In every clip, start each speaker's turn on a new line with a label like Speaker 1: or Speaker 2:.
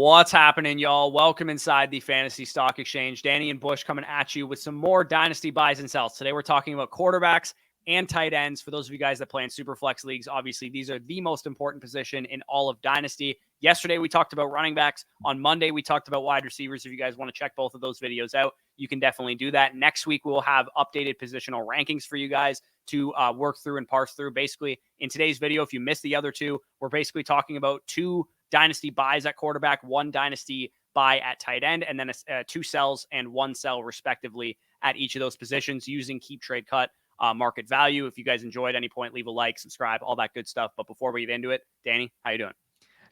Speaker 1: What's happening, y'all? Welcome inside the Fantasy Stock Exchange. Danny and Bush coming at you with some more Dynasty buys and sells. Today, we're talking about quarterbacks and tight ends. For those of you guys that play in Superflex leagues, obviously, these are the most important position in all of Dynasty. Yesterday, we talked about running backs. On Monday, we talked about wide receivers. If you guys want to check both of those videos out, you can definitely do that. Next week, we'll have updated positional rankings for you guys to work through and parse through. Basically, in today's video, if you missed the other two, we're basically talking about two Dynasty buys at quarterback, one Dynasty buy at tight end, and then two sells and one sell respectively at each of those positions using Keep Trade Cut market value. If you guys enjoyed any point, leave a like, subscribe, all that good stuff. But before we get into it, Danny, how you doing?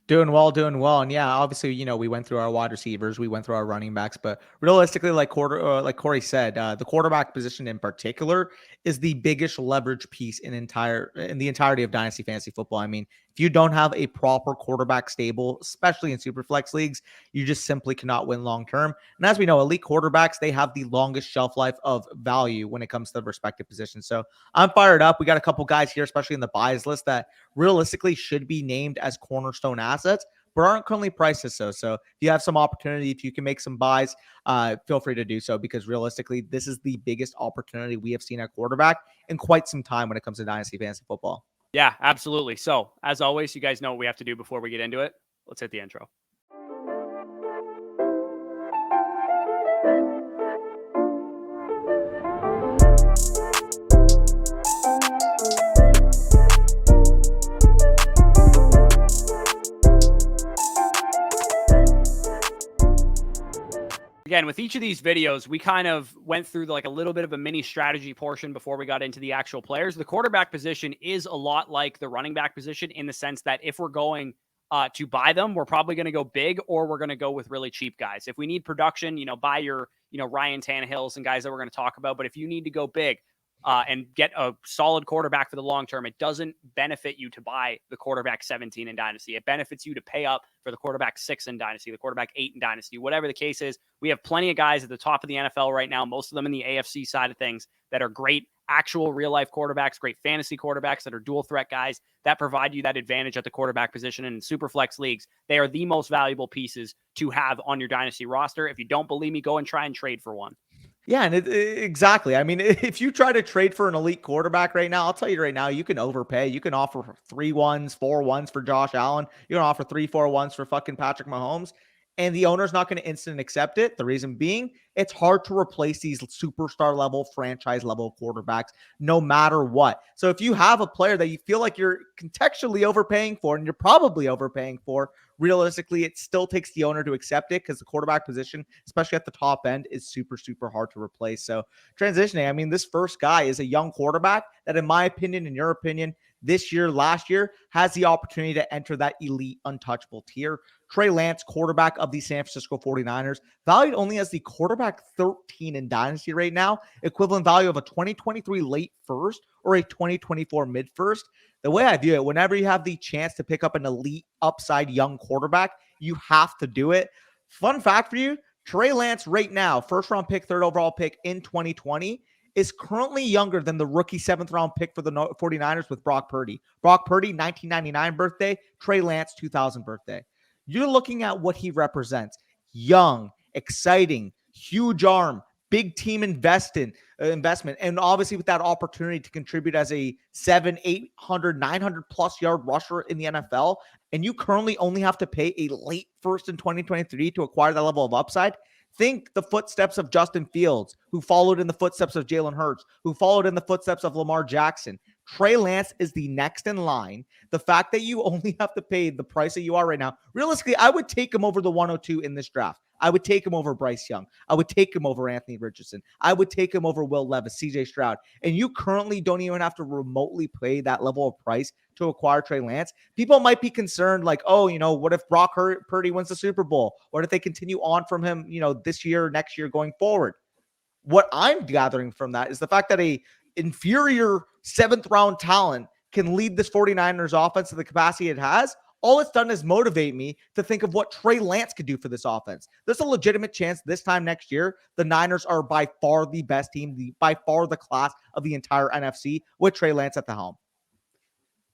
Speaker 2: Doing well. And yeah, obviously, we went through our wide receivers, we went through our running backs, but realistically, like Corey said, the quarterback position in particular is the biggest leverage piece in the entirety of Dynasty Fantasy Football. I mean, if you don't have a proper quarterback stable, especially in Superflex leagues, you just simply cannot win long term. And as we know, elite quarterbacks, they have the longest shelf life of value when it comes to the respective positions. So I'm fired up. We got a couple guys here, especially in the buys list, that realistically should be named as cornerstone assets, but aren't currently priced as so. So if you have some opportunity, if you can make some buys, feel free to do so, because realistically, this is the biggest opportunity we have seen at quarterback in quite some time when it comes to Dynasty Fantasy Football.
Speaker 1: Yeah, absolutely. So as always, you guys know what we have to do before we get into it. Let's hit the intro. Again, with each of these videos, we kind of went through like a little bit of a mini strategy portion before we got into the actual players. The quarterback position is a lot like the running back position in the sense that if we're going to buy them, we're probably going to go big, or we're going to go with really cheap guys. If we need production, buy your, Ryan Tannehills and guys that we're going to talk about. But if you need to go big, and get a solid quarterback for the long term, it doesn't benefit you to buy the quarterback 17 in Dynasty. It benefits you to pay up for the quarterback 6 in Dynasty, the quarterback 8 in Dynasty, whatever the case is. We have plenty of guys at the top of the NFL right now, most of them in the AFC side of things, that are great actual real-life quarterbacks, great fantasy quarterbacks that are dual threat guys that provide you that advantage at the quarterback position. And in Superflex leagues, they are the most valuable pieces to have on your Dynasty roster. If you don't believe me, go and try and trade for one.
Speaker 2: Yeah, and exactly. I mean, if you try to trade for an elite quarterback right now, I'll tell you right now, you can overpay. You can offer 3 1s, 4 1s for Josh Allen. You can offer 3, 4 1s for fucking Patrick Mahomes. And the owner's not going to instant accept it. The reason being, it's hard to replace these superstar level, franchise level quarterbacks no matter what. So if you have a player that you feel like you're contextually overpaying for, and you're probably overpaying for, realistically, it still takes the owner to accept it, because the quarterback position, especially at the top end, is super, super hard to replace. So transitioning, I mean, this first guy is a young quarterback that, in my opinion, in your opinion, this year, last year, has the opportunity to enter that elite untouchable tier. Trey Lance, quarterback of the San Francisco 49ers, valued only as the quarterback 13 in Dynasty right now, equivalent value of a 2023 late first or a 2024 mid first. The way I view it, whenever you have the chance to pick up an elite upside young quarterback, you have to do it. Fun fact for you, Trey Lance right now, first round pick, third overall pick in 2020, is currently younger than the rookie 7th round pick for the 49ers with Brock Purdy. Brock Purdy, 1999 birthday, Trey Lance, 2000 birthday. You're looking at what he represents. Young, exciting, huge arm, big team investment. And obviously with that opportunity to contribute as a 700, 800, 900 plus yard rusher in the NFL, and you currently only have to pay a late first in 2023 to acquire that level of upside. Think the footsteps of Justin Fields, who followed in the footsteps of Jalen Hurts, who followed in the footsteps of Lamar Jackson. Trey Lance is the next in line. The fact that you only have to pay the price that you are right now, realistically, I would take him over the 102 in this draft. I would take him over Bryce Young. I would take him over Anthony Richardson. I would take him over Will Levis, CJ Stroud. And you currently don't even have to remotely pay that level of price to acquire Trey Lance. People might be concerned like, oh, what if Brock Purdy wins the Super Bowl? What if they continue on from him, this year, next year, going forward? What I'm gathering from that is the fact that a inferior 7th round talent can lead this 49ers offense to the capacity it has. All it's done is motivate me to think of what Trey Lance could do for this offense. There's a legitimate chance this time next year, the Niners are by far the best team, by far the class of the entire NFC with Trey Lance at the helm.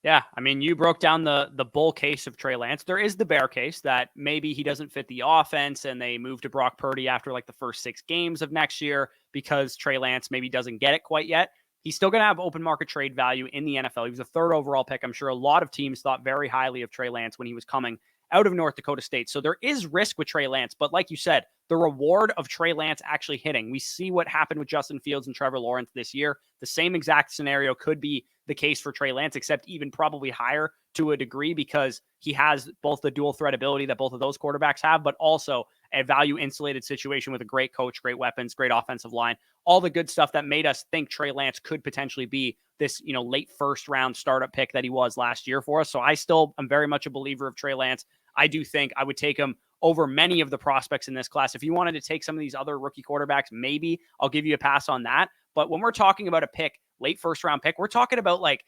Speaker 1: Yeah, I mean, you broke down the bull case of Trey Lance. There is the bear case that maybe he doesn't fit the offense and they move to Brock Purdy after like the first 6 games of next year because Trey Lance maybe doesn't get it quite yet. He's still going to have open market trade value in the NFL. He was a 3rd overall pick. I'm sure a lot of teams thought very highly of Trey Lance when he was coming out of North Dakota State. So there is risk with Trey Lance, but like you said, the reward of Trey Lance actually hitting. We see what happened with Justin Fields and Trevor Lawrence this year. The same exact scenario could be the case for Trey Lance, except even probably higher to a degree because he has both the dual threat ability that both of those quarterbacks have, but also a value insulated situation with a great coach, great weapons, great offensive line, all the good stuff that made us think Trey Lance could potentially be this, late 1st round startup pick that he was last year for us. So I still am very much a believer of Trey Lance. I do think I would take him over many of the prospects in this class. If you wanted to take some of these other rookie quarterbacks, maybe I'll give you a pass on that. But when we're talking about a pick, late 1st round pick, we're talking about like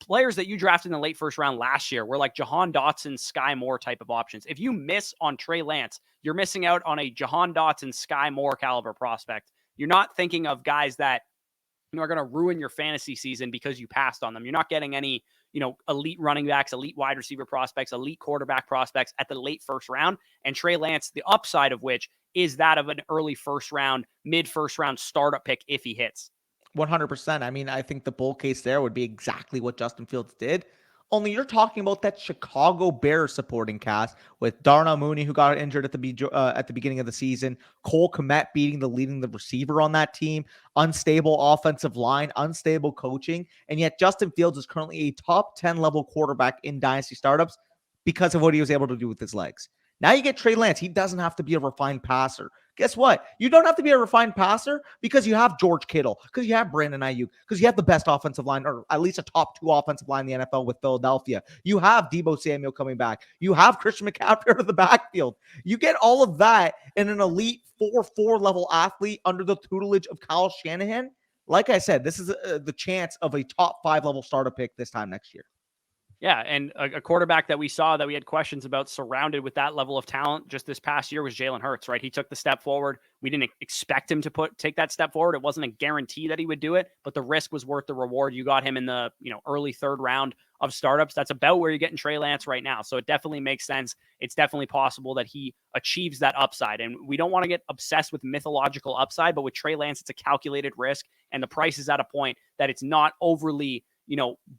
Speaker 1: players that you drafted in the late 1st round last year were like Jahan Dotson, Sky Moore type of options. If you miss on Trey Lance, you're missing out on a Jahan Dotson, Sky Moore caliber prospect. You're not thinking of guys that are going to ruin your fantasy season because you passed on them. You're not getting any, elite running backs, elite wide receiver prospects, elite quarterback prospects at the late 1st round. And Trey Lance, the upside of which is that of an early 1st round, mid 1st round startup pick if he hits.
Speaker 2: 100%. I mean, I think the bull case there would be exactly what Justin Fields did. Only you're talking about that Chicago Bears supporting cast with Darnell Mooney, who got injured at the beginning of the season, Cole Kmet leading the receiver on that team, unstable offensive line, unstable coaching, and yet Justin Fields is currently a top 10 level quarterback in dynasty startups because of what he was able to do with his legs. Now you get Trey Lance. He doesn't have to be a refined passer. Guess what? You don't have to be a refined passer because you have George Kittle, because you have Brandon Ayuk, because you have the best offensive line, or at least a top 2 offensive line in the NFL with Philadelphia. You have Deebo Samuel coming back. You have Christian McCaffrey out of the backfield. You get all of that in an elite 4-4 level athlete under the tutelage of Kyle Shanahan. Like I said, this is the chance of a top 5 level starter pick this time next year.
Speaker 1: Yeah, and a quarterback that we saw that we had questions about surrounded with that level of talent just this past year was Jalen Hurts, right? He took the step forward. We didn't expect him to take that step forward. It wasn't a guarantee that he would do it, but the risk was worth the reward. You got him in the early 3rd round of startups. That's about where you're getting Trey Lance right now. So it definitely makes sense. It's definitely possible that he achieves that upside. And we don't want to get obsessed with mythological upside, but with Trey Lance, it's a calculated risk. And the price is at a point that it's not overly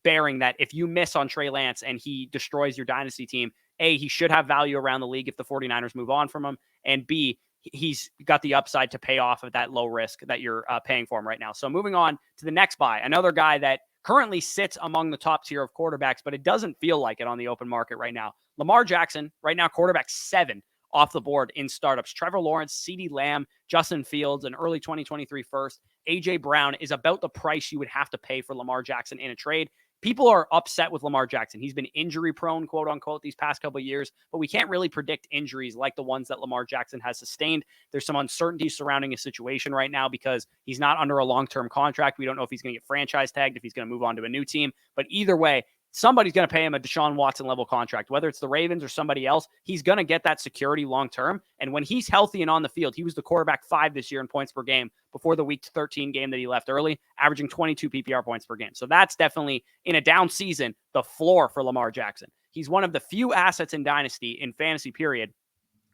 Speaker 1: bearing that if you miss on Trey Lance and he destroys your dynasty team, A, he should have value around the league if the 49ers move on from him, and B, he's got the upside to pay off of that low risk that you're paying for him right now. So moving on to the next buy, another guy that currently sits among the top tier of quarterbacks, but it doesn't feel like it on the open market right now. Lamar Jackson, right now, quarterback 7 off the board in startups. Trevor Lawrence, CeeDee Lamb, Justin Fields, an early 2023 first. A.J. Brown is about the price you would have to pay for Lamar Jackson in a trade. People are upset with Lamar Jackson. He's been injury prone, quote unquote, these past couple of years, but we can't really predict injuries like the ones that Lamar Jackson has sustained. There's some uncertainty surrounding his situation right now because he's not under a long-term contract. We don't know if he's going to get franchise tagged, if he's going to move on to a new team, but either way, somebody's going to pay him a Deshaun Watson level contract, whether it's the Ravens or somebody else. He's going to get that security long term. And when he's healthy and on the field, he was the quarterback 5 this year in points per game before the week 13 game that he left early, averaging 22 PPR points per game. So that's definitely, in a down season, the floor for Lamar Jackson. He's one of the few assets in Dynasty, in fantasy period,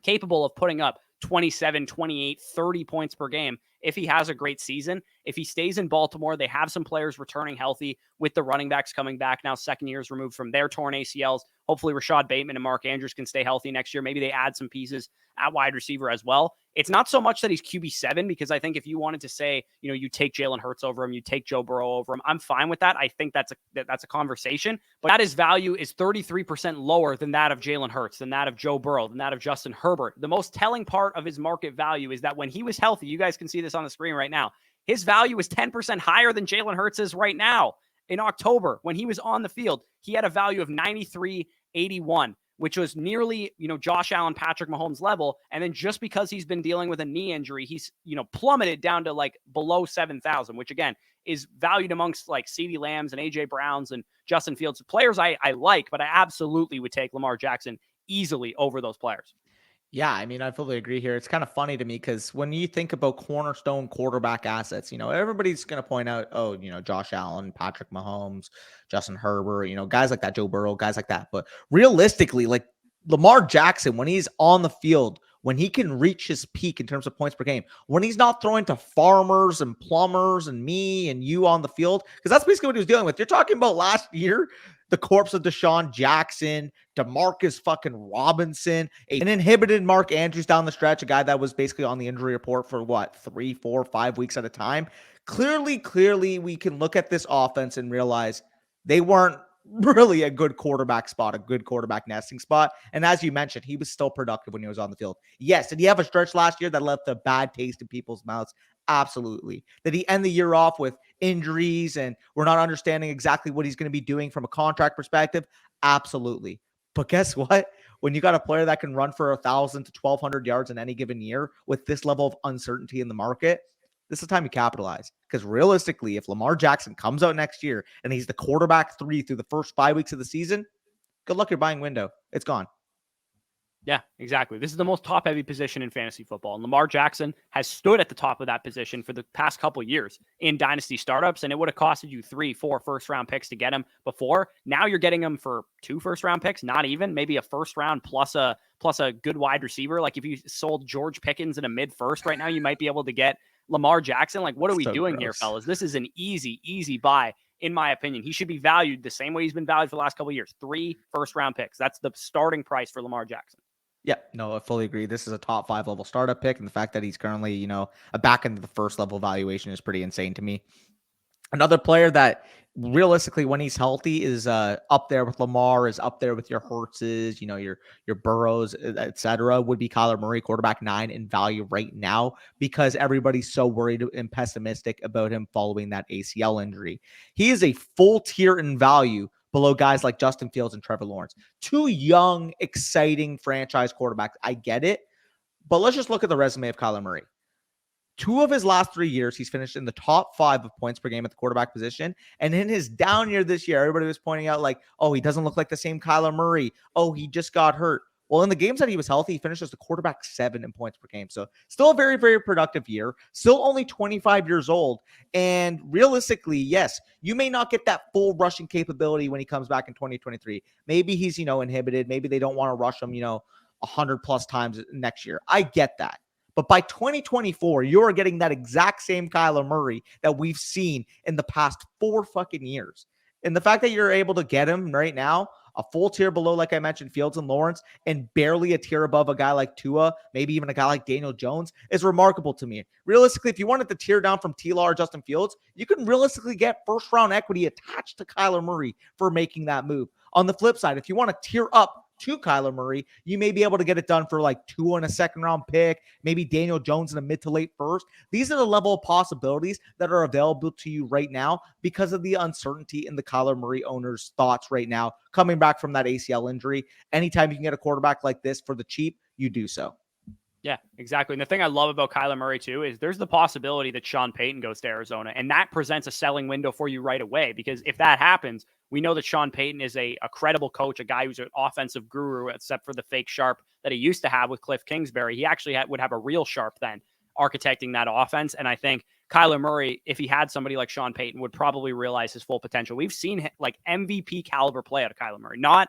Speaker 1: capable of putting up 27, 28, 30 points per game if he has a great season. If he stays in Baltimore, they have some players returning healthy with the running backs coming back now, second years removed from their torn ACLs. Hopefully Rashad Bateman and Mark Andrews can stay healthy next year. Maybe they add some pieces at wide receiver as well. It's not so much that he's QB7, because I think if you wanted to say, you take Jalen Hurts over him, you take Joe Burrow over him, I'm fine with that. I think that's a conversation, but that his value is 33% lower than that of Jalen Hurts, than that of Joe Burrow, than that of Justin Herbert. The most telling part of his market value is that when he was healthy, you guys can see this on the screen right now, his value is 10% higher than Jalen Hurts is right now. In October, when he was on the field, he had a value of 93.81, which was nearly, Josh Allen, Patrick Mahomes level. And then just because he's been dealing with a knee injury, he's, plummeted down to like below 7,000, which again is valued amongst like CeeDee Lambs and A.J. Browns and Justin Fields, players I like, but I absolutely would take Lamar Jackson easily over those players.
Speaker 2: Yeah, I mean, I fully agree here. It's kind of funny to me because when you think about cornerstone quarterback assets, everybody's going to point out, oh, Josh Allen, Patrick Mahomes, Justin Herbert, guys like that, Joe Burrow, guys like that. But realistically, like Lamar Jackson, when he's on the field, when he can reach his peak in terms of points per game, when he's not throwing to farmers and plumbers and me and you on the field, because that's basically what he was dealing with. You're talking about last year, the corpse of Deshaun Jackson, DeMarcus fucking Robinson, an inhibited Mark Andrews down the stretch, a guy that was basically on the injury report for what, 3, 4, 5 weeks at a time. Clearly, we can look at this offense and realize they weren't really a good quarterback spot, a good quarterback nesting spot. And as you mentioned, he was still productive when he was on the field. Yes, did he have a stretch last year that left a bad taste in people's mouths? Absolutely. Did he end the year off with injuries and we're not understanding exactly what he's going to be doing from a contract perspective? Absolutely. But guess what? When you got a player that can run for 1,000 to 1,200 yards in any given year with this level of uncertainty in the market, this is the time you capitalize. Because realistically, if Lamar Jackson comes out next year and he's the quarterback 3 through the first 5 weeks of the season, good luck your buying window. It's gone.
Speaker 1: Yeah, exactly. This is the most top-heavy position in fantasy football. And Lamar Jackson has stood at the top of that position for the past couple of years in dynasty startups, and it would have costed you 3, 4 first-round picks to get him before. Now you're getting him for 2 first-round picks, not even, maybe a first-round plus a good wide receiver. Like if you sold George Pickens in a mid-first right now, you might be able to get Lamar Jackson. Like, what are we doing here, fellas? This is an easy buy. In my opinion, he should be valued the same way he's been valued for the last couple of years. 3 first-round picks. That's the starting price for Lamar Jackson.
Speaker 2: Yeah, no, I fully agree. This is a top 5 level startup pick. And the fact that he's currently, a back into the first level valuation is pretty insane to me. Another player that realistically, when he's healthy, is up there with Lamar, is up there with your Hurtses, your Burrows, etc., would be Kyler Murray, quarterback 9 in value right now, because everybody's so worried and pessimistic about him following that ACL injury. He is a full tier in value below guys like Justin Fields and Trevor Lawrence. 2 young, exciting franchise quarterbacks. I get it. But let's just look at the resume of Kyler Murray. 2 of his last 3 years, he's finished in the top 5 of points per game at the quarterback position. And in his down year this year, everybody was pointing out like, oh, he doesn't look like the same Kyler Murray. Oh, he just got hurt. Well, in the games that he was healthy, he finished as the quarterback 7 in points per game. So still a very, very productive year. Still only 25 years old. And realistically, yes, you may not get that full rushing capability when he comes back in 2023. Maybe he's, inhibited. Maybe they don't want to rush him, 100 plus times next year. I get that. But by 2024, you're getting that exact same Kyler Murray that we've seen in the past 4 fucking years. And the fact that you're able to get him right now, a full tier below, like I mentioned, Fields and Lawrence, and barely a tier above a guy like Tua, maybe even a guy like Daniel Jones, is remarkable to me. Realistically, if you wanted to tear down from T-Law or Justin Fields, you can realistically get first-round equity attached to Kyler Murray for making that move. On the flip side, if you want to tier up to Kyler Murray, you may be able to get it done for like 2 and a second-round pick, maybe Daniel Jones in a mid to late first. These are the level of possibilities that are available to you right now because of the uncertainty in the Kyler Murray owners' thoughts right now, coming back from that ACL injury. Anytime you can get a quarterback like this for the cheap, you do so.
Speaker 1: Yeah, exactly. And the thing I love about Kyler Murray, too, is there's the possibility that Sean Payton goes to Arizona, and that presents a selling window for you right away. Because if that happens, we know that Sean Payton is a credible coach, a guy who's an offensive guru, except for the fake sharp that he used to have with Cliff Kingsbury. He actually would have a real sharp then architecting that offense. And I think Kyler Murray, if he had somebody like Sean Payton, would probably realize his full potential. We've seen like MVP caliber play out of Kyler Murray, not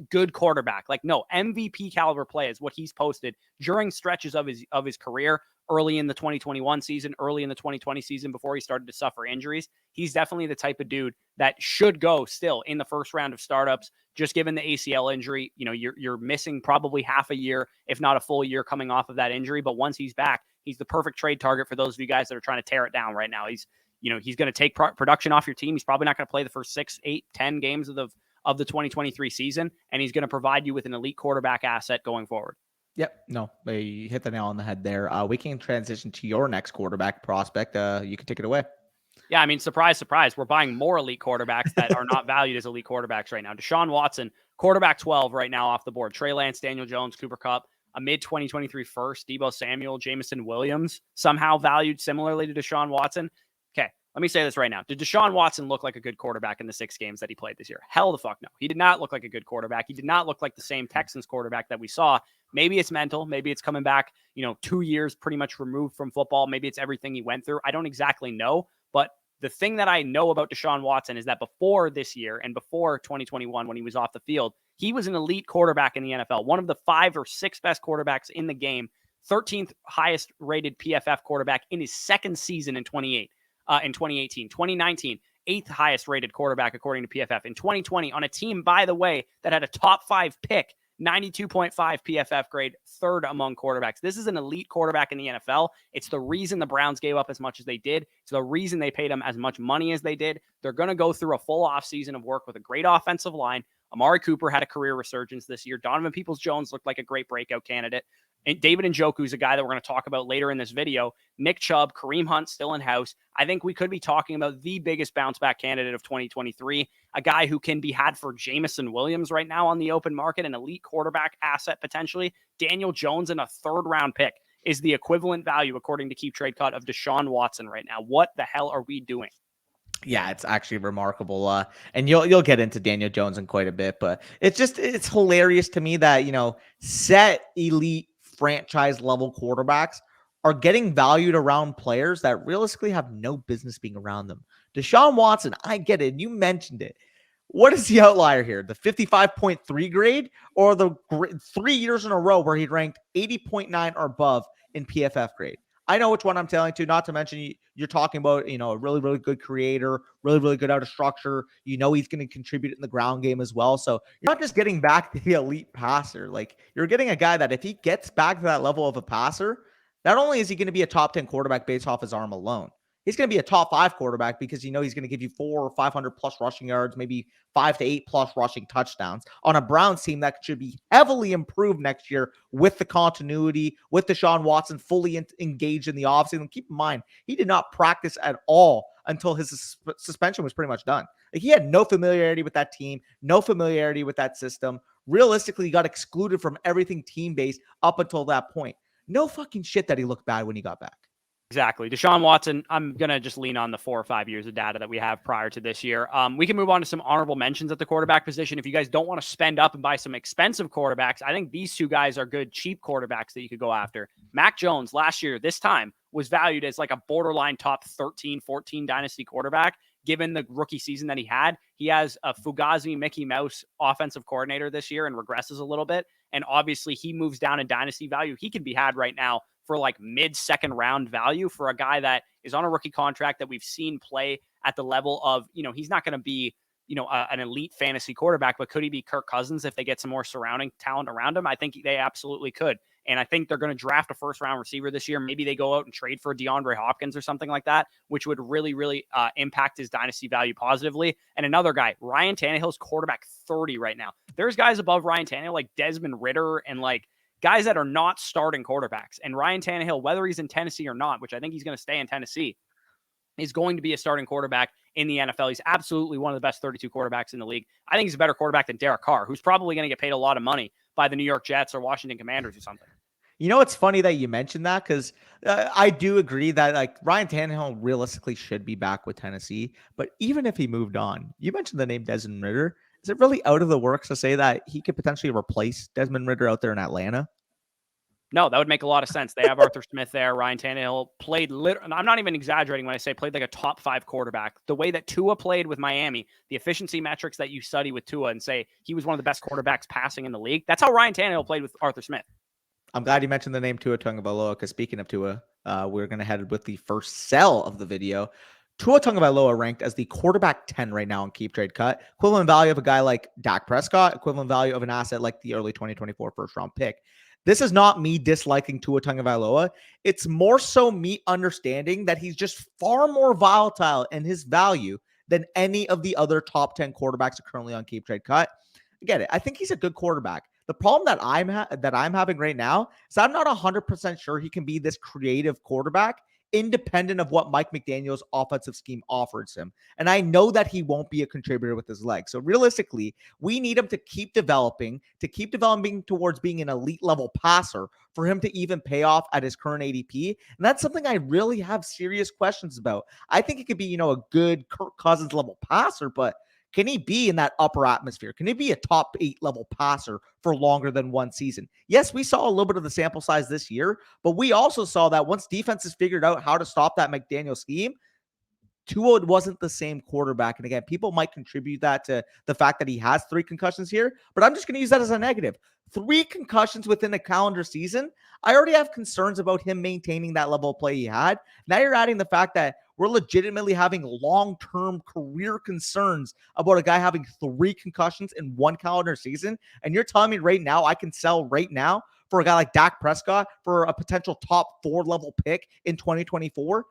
Speaker 1: good quarterback. Like, no, MVP caliber play is what he's posted during stretches of his career, early in the 2021 season, early in the 2020 season, before he started to suffer injuries. He's definitely the type of dude that should go still in the first round of startups, just given the ACL injury. You're missing probably half a year, if not a full year, coming off of that injury. But once he's back, he's the perfect trade target for those of you guys that are trying to tear it down right now. He's going to take production off your team. He's probably not going to play the first 6, 8, 10 games of the 2023 season, and he's going to provide you with an elite quarterback asset going forward.
Speaker 2: Yep. No, you hit the nail on the head there. We can transition to your next quarterback prospect. You can take it away.
Speaker 1: Yeah, I mean, surprise, surprise. We're buying more elite quarterbacks that are not valued as elite quarterbacks right now. Deshaun Watson, quarterback 12 right now off the board. Trey Lance, Daniel Jones, Cooper Kupp, a mid-2023 first, Deebo Samuel, Jameson Williams, somehow valued similarly to Deshaun Watson. Okay, let me say this right now. Did Deshaun Watson look like a good quarterback in the 6 games that he played this year? Hell the fuck no. He did not look like a good quarterback. He did not look like the same Texans quarterback that we saw Maybe it's mental. Maybe it's coming back, 2 years pretty much removed from football. Maybe it's everything he went through. I don't exactly know. But the thing that I know about Deshaun Watson is that before this year and before 2021, when he was off the field, he was an elite quarterback in the NFL, one of the 5 or 6 best quarterbacks in the game, 13th highest rated PFF quarterback in his second season in 2018, 2019, 8th highest rated quarterback according to PFF in 2020 on a team, by the way, that had a top 5 pick, 92.5 PFF grade, 3rd among quarterbacks. This is an elite quarterback in the NFL. It's the reason the Browns gave up as much as they did. It's the reason they paid him as much money as they did. They're going to go through a full offseason of work with a great offensive line. Amari Cooper had a career resurgence this year. Donovan Peoples-Jones looked like a great breakout candidate. And David Njoku is a guy that we're going to talk about later in this video. Nick Chubb, Kareem Hunt still in house. I think we could be talking about the biggest bounce back candidate of 2023, a guy who can be had for Jameson Williams right now on the open market, an elite quarterback asset potentially. Daniel Jones in a 3rd round pick is the equivalent value, according to Keep Trade Cut, of Deshaun Watson right now. What the hell are we doing?
Speaker 2: Yeah, it's actually remarkable. And you'll get into Daniel Jones in quite a bit, but it's hilarious to me that, set elite franchise level quarterbacks are getting valued around players that realistically have no business being around them. Deshaun Watson, I get it. You mentioned it. What is the outlier here? The 55.3 grade or the 3 years in a row where he ranked 80.9 or above in PFF grade? I know which one I'm telling to, not to mention you're talking about, a really, really good creator, really, really good out of structure. He's going to contribute in the ground game as well. So you're not just getting back to the elite passer. Like, you're getting a guy that if he gets back to that level of a passer, not only is he going to be a top 10 quarterback based off his arm alone, he's going to be a top 5 quarterback because he's going to give you 400 or 500 plus rushing yards, maybe 5 to 8 plus rushing touchdowns on a Browns team that should be heavily improved next year with the continuity, with Deshaun Watson fully engaged in the offseason. Keep in mind, he did not practice at all until his suspension was pretty much done. Like, he had no familiarity with that team, no familiarity with that system. Realistically, he got excluded from everything team-based up until that point. No fucking shit that he looked bad when he got back.
Speaker 1: Exactly. Deshaun Watson, I'm going to just lean on the 4 or 5 years of data that we have prior to this year. We can move on to some honorable mentions at the quarterback position. If you guys don't want to spend up and buy some expensive quarterbacks, I think these 2 guys are good, cheap quarterbacks that you could go after. Mac Jones last year, this time, was valued as like a borderline top 13, 14 dynasty quarterback. Given the rookie season that he had, he has a Fugazi Mickey Mouse offensive coordinator this year and regresses a little bit. And obviously he moves down in dynasty value. He can be had right now for like mid-second round value for a guy that is on a rookie contract that we've seen play at the level of, he's not going to be, an elite fantasy quarterback, but could he be Kirk Cousins if they get some more surrounding talent around him? I think they absolutely could. And I think they're going to draft a 1st round receiver this year. Maybe they go out and trade for DeAndre Hopkins or something like that, which would really, really impact his dynasty value positively. And another guy, Ryan Tannehill's quarterback 30 right now. There's guys above Ryan Tannehill like Desmond Ridder and like guys that are not starting quarterbacks. And Ryan Tannehill, whether he's in Tennessee or not, which I think he's going to stay in Tennessee, is going to be a starting quarterback in the NFL. He's absolutely one of the best 32 quarterbacks in the league. I think he's a better quarterback than Derek Carr, who's probably going to get paid a lot of money by the New York Jets or Washington Commanders or something.
Speaker 2: It's funny that you mentioned that because I do agree that like Ryan Tannehill realistically should be back with Tennessee. But even if he moved on, you mentioned the name Desmond Ridder. Is it really out of the works to say that he could potentially replace Desmond Ridder out there in Atlanta?
Speaker 1: No, that would make a lot of sense. They have Arthur Smith there. Ryan Tannehill played, I'm not even exaggerating when I say played like a top 5 quarterback. The way that Tua played with Miami, the efficiency metrics that you study with Tua and say he was one of the best quarterbacks passing in the league. That's how Ryan Tannehill played with Arthur Smith. I'm
Speaker 2: glad you mentioned the name Tua Tagovailoa because speaking of Tua, we're going to head with the first sell of the video. Tua Tagovailoa ranked as the quarterback 10 right now in Keep Trade Cut. Equivalent value of a guy like Dak Prescott, equivalent value of an asset like the early 2024 first round pick. This is not me disliking Tua Tagovailoa. It's more so me understanding that he's just far more volatile in his value than any of the other top 10 quarterbacks currently on Keep Trade Cut. I get it. I think he's a good quarterback. The problem that I'm having right now is I'm not 100% sure he can be this creative quarterback independent of what Mike McDaniel's offensive scheme offers him. And I know that he won't be a contributor with his legs. So realistically, we need him to keep developing towards being an elite level passer for him to even pay off at his current ADP. And that's something I really have serious questions about. I think it could be, a good Kirk Cousins level passer, but Can he be in that upper atmosphere? Can he be a top 8 level passer for longer than one season? Yes, we saw a little bit of the sample size this year, but we also saw that once defenses figured out how to stop that McDaniel scheme, Tua wasn't the same quarterback. And again, people might contribute that to the fact that he has 3 concussions here, but I'm just going to use that as a negative. 3 concussions within a calendar season. I already have concerns about him maintaining that level of play he had. Now you're adding the fact that we're legitimately having long-term career concerns about a guy having 3 concussions in 1 calendar season. And you're telling me right now I can sell right now for a guy like Dak Prescott for a potential top 4 level pick in 2024?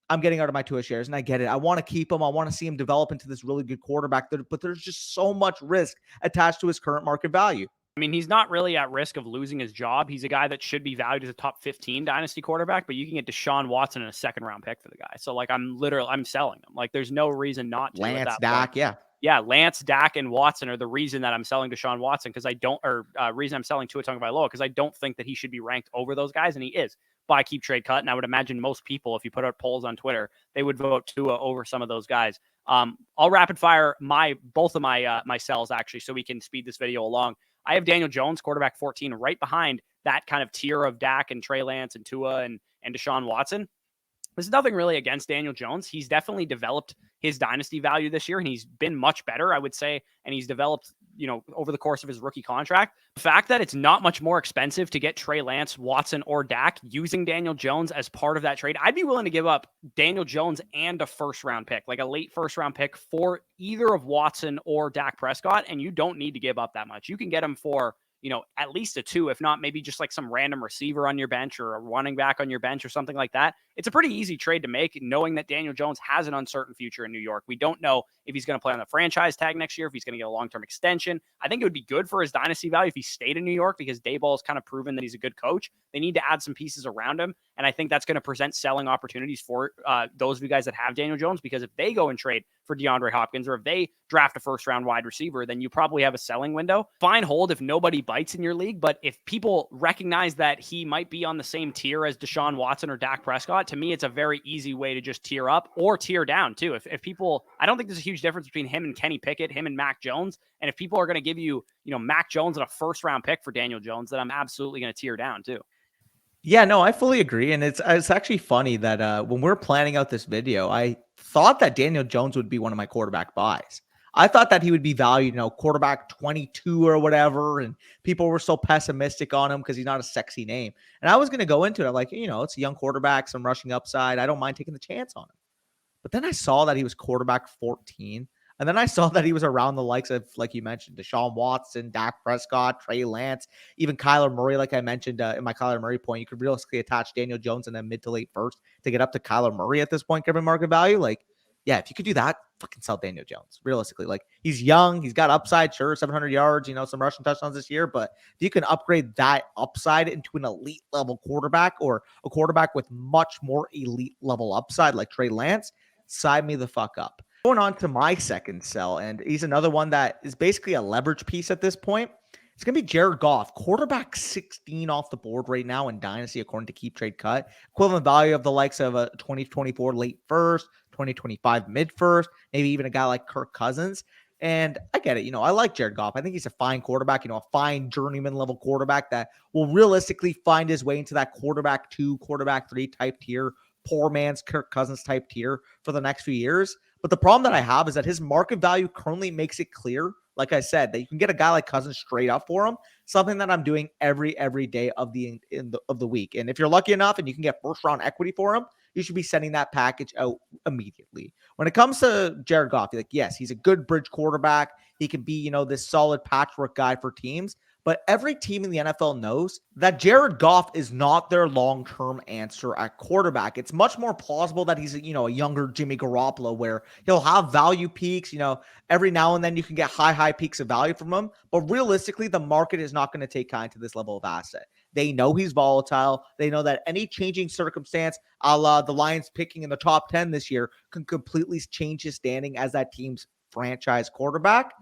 Speaker 2: I'm getting out of my Tua shares, and I get it. I want to keep him. I want to see him develop into this really good quarterback, but there's just so much risk attached to his current market value.
Speaker 1: I mean, he's not really at risk of losing his job. He's a guy that should be valued as a top 15 dynasty quarterback, but you can get Deshaun Watson in a 2nd-round pick for the guy. So, like, I'm selling him. Like, there's no reason not to.
Speaker 2: Lance, Dak, yeah.
Speaker 1: Yeah, Lance, Dak, and Watson are the reason that I'm selling Deshaun Watson reason I'm selling Tua Tagovailoa because I don't think that he should be ranked over those guys, and he is by keep trade cut. And I would imagine most people, if you put out polls on Twitter, they would vote Tua over some of those guys. I'll rapid fire both of my sells actually, so we can speed this video along. I have Daniel Jones, quarterback 14, right behind that kind of tier of Dak and Trey Lance and Tua and Deshaun Watson. There's nothing really against Daniel Jones. He's definitely developed his dynasty value this year, and he's been much better, I would say, and he's developed, over the course of his rookie contract. The fact that it's not much more expensive to get Trey Lance, Watson, or Dak using Daniel Jones as part of that trade, I'd be willing to give up Daniel Jones and a 1st-round pick, like a late 1st-round pick for either of Watson or Dak Prescott, and you don't need to give up that much. You can get him for at least a 2, if not maybe just like some random receiver on your bench or a running back on your bench or something like that. It's a pretty easy trade to make, knowing that Daniel Jones has an uncertain future in New York. We don't know if he's going to play on the franchise tag next year, if he's going to get a long-term extension. I think it would be good for his dynasty value if he stayed in New York because Daboll has kind of proven that he's a good coach. They need to add some pieces around him, and I think that's going to present selling opportunities for those of you guys that have Daniel Jones, because if they go and trade for DeAndre Hopkins or if they draft a 1st-round wide receiver, then you probably have a selling window. Fine hold if nobody bites in your league, but if people recognize that he might be on the same tier as Deshaun Watson or Dak Prescott, to me, it's a very easy way to just tier up or tier down too. If people, I don't think there's a huge difference between him and Kenny Pickett, him and Mac Jones. And if people are going to give you, Mac Jones and a 1st-round pick for Daniel Jones, then I'm absolutely going to tier down too.
Speaker 2: Yeah, no, I fully agree. And it's actually funny that when we're planning out this video, I thought that Daniel Jones would be one of my quarterback buys. I thought that he would be valued, quarterback 22 or whatever. And people were so pessimistic on him because he's not a sexy name. And I was going to go into it. I'm like, it's a young quarterback, some rushing upside. I don't mind taking the chance on him. But then I saw that he was quarterback 14. And then I saw that he was around the likes of, like you mentioned, Deshaun Watson, Dak Prescott, Trey Lance, even Kyler Murray, like I mentioned in my Kyler Murray point. You could realistically attach Daniel Jones in a mid to late 1st to get up to Kyler Murray at this point, given market value. Like, yeah, if you could do that, fucking sell Daniel Jones. Realistically, like, he's young, he's got upside, sure, 700 yards, some rushing touchdowns this year. But if you can upgrade that upside into an elite level quarterback or a quarterback with much more elite level upside like Trey Lance, sign me the fuck up. Going on to my second sell, and he's another one that is basically a leverage piece at this point. It's going to be Jared Goff, quarterback 16 off the board right now in Dynasty, according to Keep Trade Cut. Equivalent value of the likes of a 2024 late 1st, 2025 mid 1st, maybe even a guy like Kirk Cousins. And I get it. I like Jared Goff. I think he's a fine quarterback, a fine journeyman level quarterback that will realistically find his way into that quarterback 2, quarterback 3 type tier, poor man's Kirk Cousins type tier for the next few years. But the problem that I have is that his market value currently makes it clear, like I said, that you can get a guy like Cousins straight up for him, something that I'm doing every day of the week. And if you're lucky enough and you can get 1st-round equity for him, you should be sending that package out immediately. When it comes to Jared Goff, you're like, yes, he's a good bridge quarterback. He can be, this solid patchwork guy for teams. But every team in the NFL knows that Jared Goff is not their long-term answer at quarterback. It's much more plausible that he's, a younger Jimmy Garoppolo where he'll have value peaks. Every now and then you can get high peaks of value from him. But realistically, the market is not going to take kind to this level of asset. They know he's volatile. They know that any changing circumstance, a la the Lions picking in the top 10 this year, can completely change his standing as that team's franchise quarterback.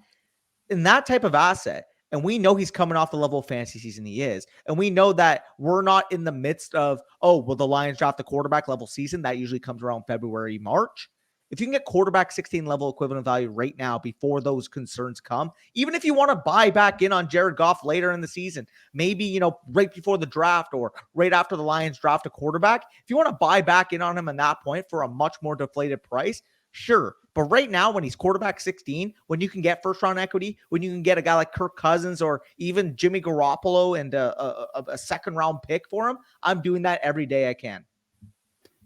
Speaker 2: In that type of asset, and we know he's coming off the level of fantasy season he is. And we know that we're not in the midst of, the Lions draft the quarterback level season. That usually comes around February, March. if you can get quarterback 16 level equivalent value right now before those concerns come, even if you want to buy back in on Jared Goff later in the season, maybe, right before the draft or right after the Lions draft a quarterback, if you want to buy back in on him at that point for a much more deflated price, sure. But right now, when he's quarterback 16, when you can get first round equity, when you can get a guy like Kirk Cousins or even Jimmy Garoppolo and a second round pick for him, I'm doing that every day I can.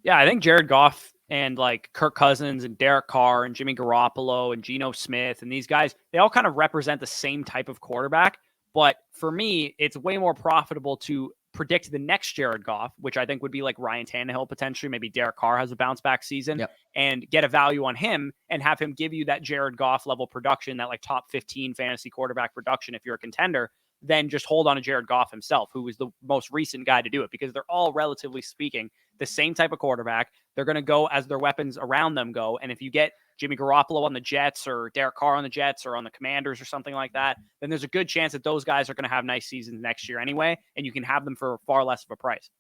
Speaker 1: Yeah, I think Jared Goff and like Kirk Cousins and Derek Carr and Jimmy Garoppolo and Geno Smith and these guys, they all kind of represent the same type of quarterback. But for me, it's way more profitable to predict the next Jared Goff, which I think would be like Ryan Tannehill potentially. Maybe Derek Carr has a bounce back season,
Speaker 2: Yep.
Speaker 1: and get a value on him and have him give you that Jared Goff level production, that like top 15 fantasy quarterback production if you're a contender. Then just hold on to Jared Goff himself, who was the most recent guy to do it, because they're all, relatively speaking, the same type of quarterback. They're going to go as their weapons around them go. And if you get Jimmy Garoppolo on the Jets or Derek Carr on the Jets or on the Commanders or something like that, then there's a good chance that those guys are going to have nice seasons next year anyway, and you can have them for far less of a price.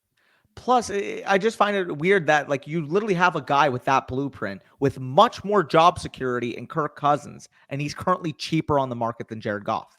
Speaker 2: Plus, I just find it weird that like you literally have a guy with that blueprint with much more job security in Kirk Cousins, and he's currently cheaper on the market than Jared Goff.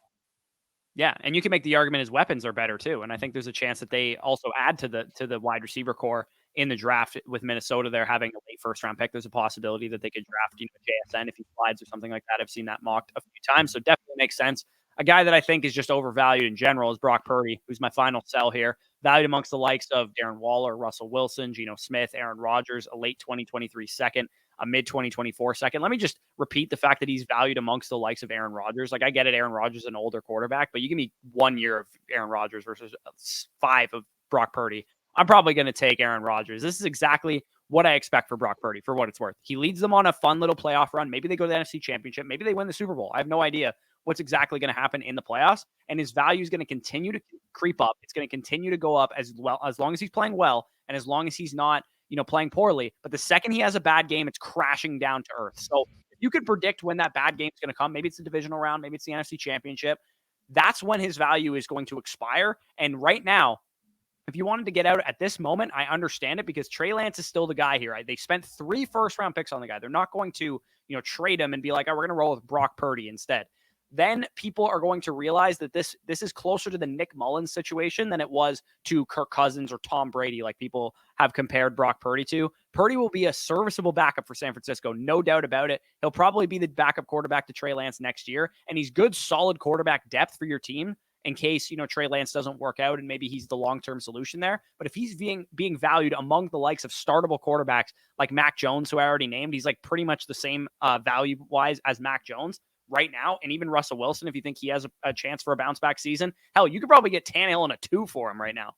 Speaker 1: Yeah, and you can make the argument his weapons are better too. And I think there's a chance that they also add to the wide receiver core in the draft with Minnesota. They're having a late first round pick. There's a possibility that they could draft, JSN if he slides or something like that. I've seen that mocked a few times, so definitely makes sense. A guy that I think is just overvalued in general is Brock Purdy, who's my final sell here. Valued amongst the likes of Darren Waller, Russell Wilson, Geno Smith, Aaron Rodgers, a late 2023 second, a mid 2024 second. Let me just repeat the fact that he's valued amongst the likes of Aaron Rodgers. Like, I get it, Aaron Rodgers is an older quarterback, but you give me 1 year of Aaron Rodgers versus 5 of Brock Purdy. I'm probably going to take Aaron Rodgers. This is exactly what I expect for Brock Purdy, for what it's worth. He leads them on a fun little playoff run. Maybe they go to the NFC Championship. Maybe they win the Super Bowl. I have no idea what's exactly going to happen in the playoffs, and his value is going to continue to creep up. It's going to continue to go up as well, as long as he's playing well and as long as he's not, playing poorly. But the second he has a bad game, it's crashing down to earth. So if you could predict when that bad game is going to come, maybe it's the divisional round, maybe it's the NFC Championship, that's when his value is going to expire. And right now, if you wanted to get out at this moment, I understand it, because Trey Lance is still the guy here. Right? They spent 3 first-round picks on the guy. They're not going to, trade him and be like, oh, we're going to roll with Brock Purdy instead. Then people are going to realize that this is closer to the Nick Mullins situation than it was to Kirk Cousins or Tom Brady, like people have compared Brock Purdy to. Purdy will be a serviceable backup for San Francisco, no doubt about it. He'll probably be the backup quarterback to Trey Lance next year, and he's good, solid quarterback depth for your team in case, Trey Lance doesn't work out and maybe he's the long-term solution there. But if he's being valued among the likes of startable quarterbacks like Mac Jones, who I already named, he's like pretty much the same value-wise as Mac Jones right now. And even Russell Wilson, if you think he has a chance for a bounce-back season, hell, you could probably get Tannehill in a 2 for him right now.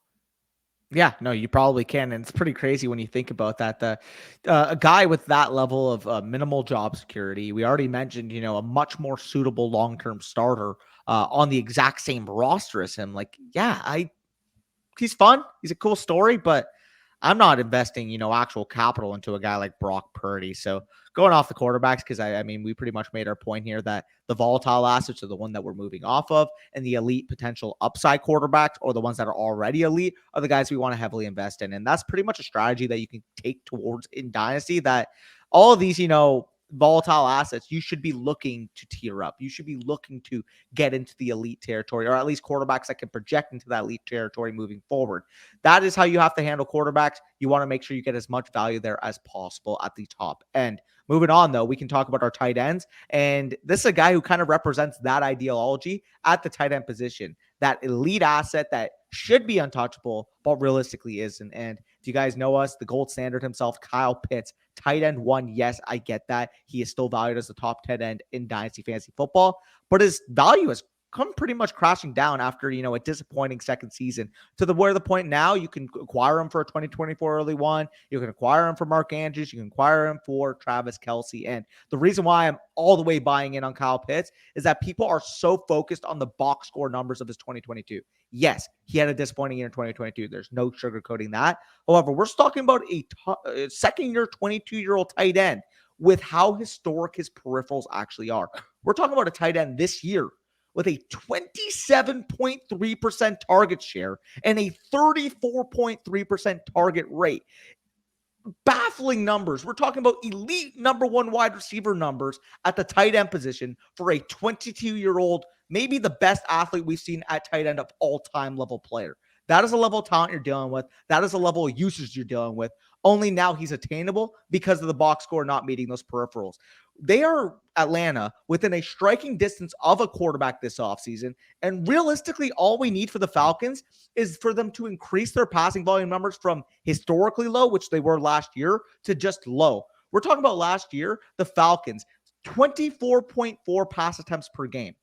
Speaker 2: Yeah, no, you probably can. And it's pretty crazy when you think about that. A guy with that level of minimal job security, we already mentioned, a much more suitable long-term starter on the exact same roster as him. Like, yeah, he's fun. He's a cool story, but I'm not investing, actual capital into a guy like Brock Purdy. So going off the quarterbacks, because I mean, we pretty much made our point here that the volatile assets are the one that we're moving off of, and the elite potential upside quarterbacks, or the ones that are already elite, are the guys we want to heavily invest in. And that's pretty much a strategy that you can take towards in Dynasty, that all of these, volatile assets, you should be looking to tier up. You should be looking to get into the elite territory, or at least quarterbacks that can project into that elite territory moving forward. That is how you have to handle quarterbacks. You want to make sure you get as much value there as possible at the top end. Moving on, though, we can talk about our tight ends. And this is a guy who kind of represents that ideology at the tight end position, that elite asset that should be untouchable, but realistically isn't. And if you guys know us, the gold standard himself, Kyle Pitts, tight end 1. Yes, I get that. He is still valued as the top tight end in Dynasty Fantasy Football, but his value has come pretty much crashing down after, a disappointing second season, to the point now you can acquire him for a 2024 early one. You can acquire him for Mark Andrews. You can acquire him for Travis Kelce. And the reason why I'm all the way buying in on Kyle Pitts is that people are so focused on the box score numbers of his 2022. Yes, he had a disappointing year in 2022. There's no sugarcoating that. However, we're talking about a second-year, 22-year-old tight end with how historic his peripherals actually are. We're talking about a tight end this year with a 27.3% target share and a 34.3% target rate. baffling numbers. We're talking about elite number one wide receiver numbers at the tight end position for a 22-year-old, maybe the best athlete we've seen at tight end of all-time level player. That is a level of talent you're dealing with. That is a level of usage you're dealing with. Only now he's attainable because of the box score not meeting those peripherals. They are, Atlanta, within a striking distance of a quarterback this offseason. And realistically, all we need for the Falcons is for them to increase their passing volume numbers from historically low, which they were last year, to just low. We're talking about last year, the Falcons, 24.4 pass attempts per game.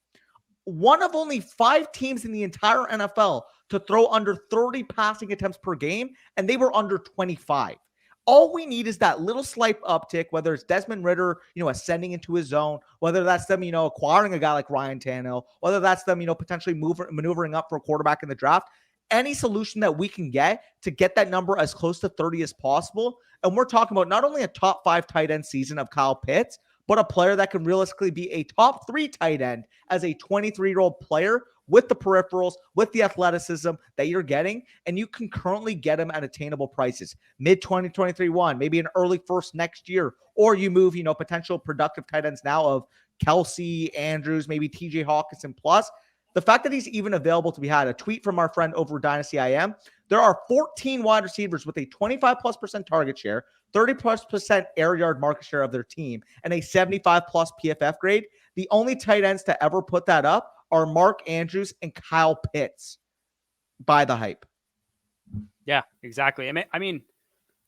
Speaker 2: One of only 5 teams in the entire NFL to throw under 30 passing attempts per game, and they were under 25. All we need is that little slight uptick, whether it's Desmond Ridder, ascending into his zone, whether that's them, acquiring a guy like Ryan Tannehill, whether that's them, potentially maneuvering up for a quarterback in the draft. Any solution that we can get to get that number as close to 30 as possible. And we're talking about not only a top 5 tight end season of Kyle Pitts, but a player that can realistically be a top 3 tight end as a 23-year-old player with the peripherals, with the athleticism that you're getting, and you can currently get him at attainable prices. Mid-2023, maybe an early first next year, or you move, potential productive tight ends now of Kelsey, Andrews, maybe TJ Hockenson plus. The fact that he's even available to be had, a tweet from our friend over Dynasty IM, there are 14 wide receivers with a 25+% target share, 30+% air yard market share of their team, and a 75+ PFF grade. The only tight ends to ever put that up are Mark Andrews and Kyle Pitts. Buy the hype.
Speaker 1: Yeah, exactly. I mean,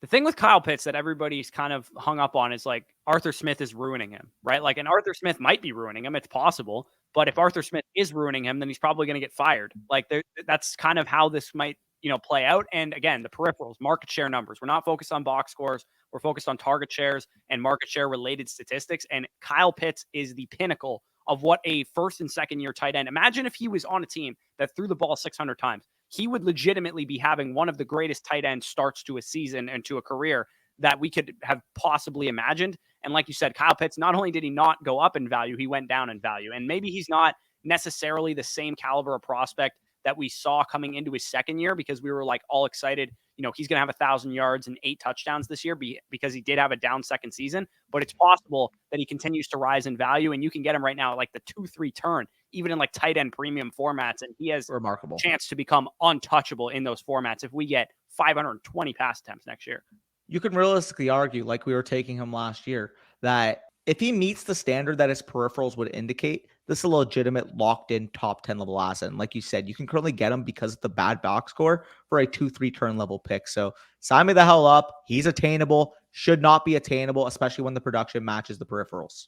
Speaker 1: the thing with Kyle Pitts that everybody's kind of hung up on is like Arthur Smith is ruining him, right? Like, and Arthur Smith might be ruining him. It's possible. But if Arthur Smith is ruining him, then he's probably going to get fired. Like, that's kind of how this might, play out. And again, the peripherals, market share numbers. We're not focused on box scores. We're focused on target shares and market share related statistics. And Kyle Pitts is the pinnacle of what a first and second year tight end. Imagine if he was on a team that threw the ball 600 times. He would legitimately be having one of the greatest tight end starts to a season and to a career that we could have possibly imagined. And like you said, Kyle Pitts, not only did he not go up in value, he went down in value. And maybe he's not necessarily the same caliber of prospect that we saw coming into his second year, because we were like all excited. He's going to have 1,000 yards and 8 touchdowns this year because he did have a down second season. But it's possible that he continues to rise in value, and you can get him right now at like the 2-3 turn, even in like tight end premium formats. And he has
Speaker 2: remarkable
Speaker 1: chance to become untouchable in those formats if we get 520 pass attempts next year.
Speaker 2: You can realistically argue, like we were taking him last year, that if he meets the standard that his peripherals would indicate, this is a legitimate locked-in top 10 level asset. And like you said, you can currently get him because of the bad box score for a 2-3 turn level pick. So sign me the hell up. He's attainable, should not be attainable, especially when the production matches the peripherals.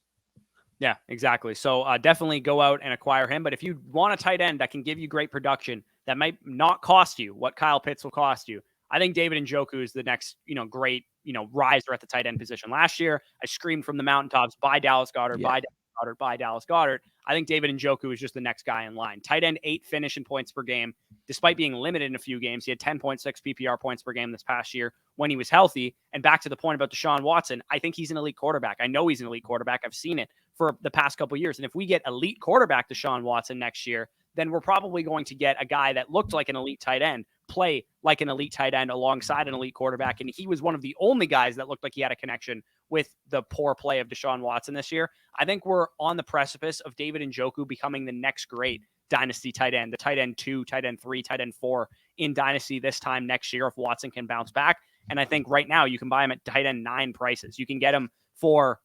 Speaker 1: Yeah, exactly. So definitely go out and acquire him. But if you want a tight end that can give you great production, that might not cost you what Kyle Pitts will cost you, I think David Njoku is the next, great, riser at the tight end position. Last year, I screamed from the mountaintops, buy Dallas Goedert, buy Dallas Goedert, buy Dallas Goedert. I think David Njoku is just the next guy in line. Tight end 8 finish in points per game. Despite being limited in a few games, he had 10.6 PPR points per game this past year when he was healthy. And back to the point about Deshaun Watson, I think he's an elite quarterback. I know he's an elite quarterback. I've seen it for the past couple of years. And if we get elite quarterback Deshaun Watson next year, then we're probably going to get a guy that looked like an elite tight end play like an elite tight end alongside an elite quarterback. And he was one of the only guys that looked like he had a connection with the poor play of Deshaun Watson this year. I think we're on the precipice of David Njoku becoming the next great Dynasty tight end, the tight end 2, tight end 3, tight end 4 in Dynasty this time next year if Watson can bounce back. And I think right now you can buy him at tight end 9 prices. You can get him for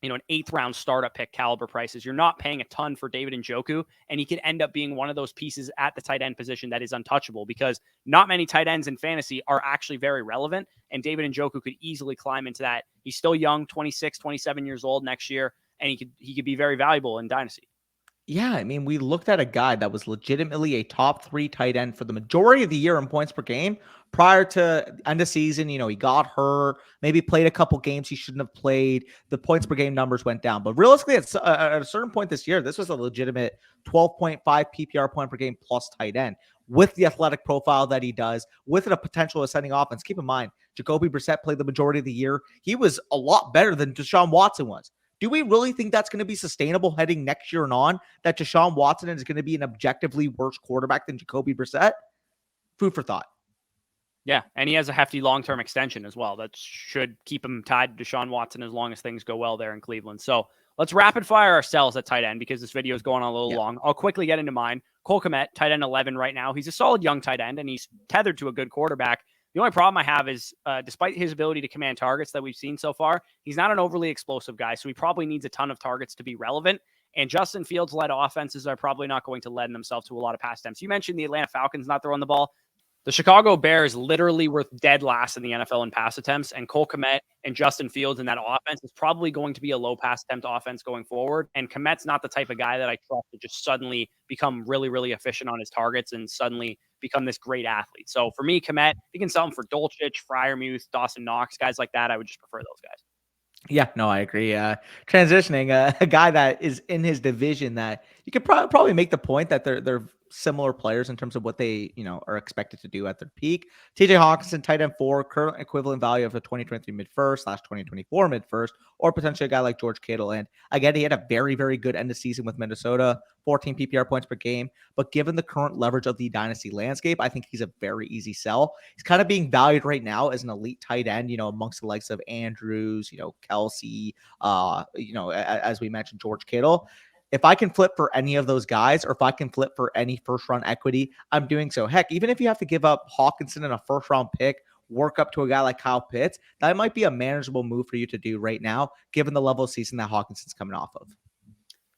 Speaker 1: an 8th round startup pick caliber prices. You're not paying a ton for David Njoku, and he could end up being one of those pieces at the tight end position that is untouchable, because not many tight ends in fantasy are actually very relevant. And David Njoku could easily climb into that. He's still young, 26, 27 years old next year, and he could be very valuable in Dynasty.
Speaker 2: Yeah, I mean, we looked at a guy that was legitimately a top 3 tight end for the majority of the year in points per game. Prior to end of season, he got hurt, maybe played a couple games he shouldn't have played. The points per game numbers went down. But realistically, at a certain point this year, this was a legitimate 12.5 PPR point per game plus tight end with the athletic profile that he does, with the potential ascending offense. Keep in mind, Jacoby Brissett played the majority of the year. He was a lot better than Deshaun Watson was. Do we really think that's going to be sustainable heading next year and on, that Deshaun Watson is going to be an objectively worse quarterback than Jacoby Brissett? Food for thought.
Speaker 1: Yeah, and he has a hefty long-term extension as well. That should keep him tied to Deshaun Watson as long as things go well there in Cleveland. So let's rapid fire ourselves at tight end because this video is going on a little long. I'll quickly get into mine. Cole Kmet, tight end 11 right now. He's a solid young tight end, and he's tethered to a good quarterback. The only problem I have is, despite his ability to command targets that we've seen so far, he's not an overly explosive guy, so he probably needs a ton of targets to be relevant. And Justin Fields-led offenses are probably not going to lend themselves to a lot of pass attempts. You mentioned the Atlanta Falcons not throwing the ball. The Chicago Bears literally were dead last in the NFL in pass attempts, and Cole Kmet and Justin Fields in that offense is probably going to be a low pass attempt offense going forward. And Kmet's not the type of guy that I trust to just suddenly become really, really efficient on his targets and suddenly become this great athlete. So for me, Kmet, you can sell him for Dolchich, Freiermuth, Dawson Knox, guys like that. I would just prefer those guys.
Speaker 2: Yeah, no, I agree. Transitioning a guy that is in his division that you could probably make the point that they're similar players in terms of what they are expected to do at their peak. TJ Hockenson, tight end 4, current equivalent value of a 2023 mid first / 2024 mid first, or potentially a guy like George Kittle. And again, he had a very, very good end of season with Minnesota, 14 PPR points per game. But given the current leverage of the dynasty landscape, I think he's a very easy sell. He's kind of being valued right now as an elite tight end, amongst the likes of Andrews, Kelsey, as we mentioned, George Kittle. If I can flip for any of those guys, or if I can flip for any first round equity, I'm doing so. Heck, even if you have to give up Hockenson and a first round pick, work up to a guy like Kyle Pitts, that might be a manageable move for you to do right now, given the level of season that Hawkinson's coming off of.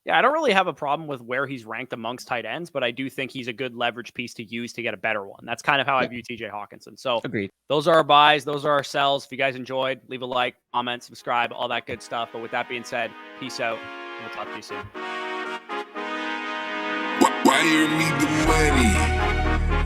Speaker 1: Yeah, I don't really have a problem with where he's ranked amongst tight ends, but I do think he's a good leverage piece to use to get a better one. That's kind of how I view TJ Hockenson. So
Speaker 2: agreed.
Speaker 1: Those are our buys. Those are our sells. If you guys enjoyed, leave a like, comment, subscribe, all that good stuff. But with that being said, peace out. And we'll talk to you soon.
Speaker 3: Wire me the money.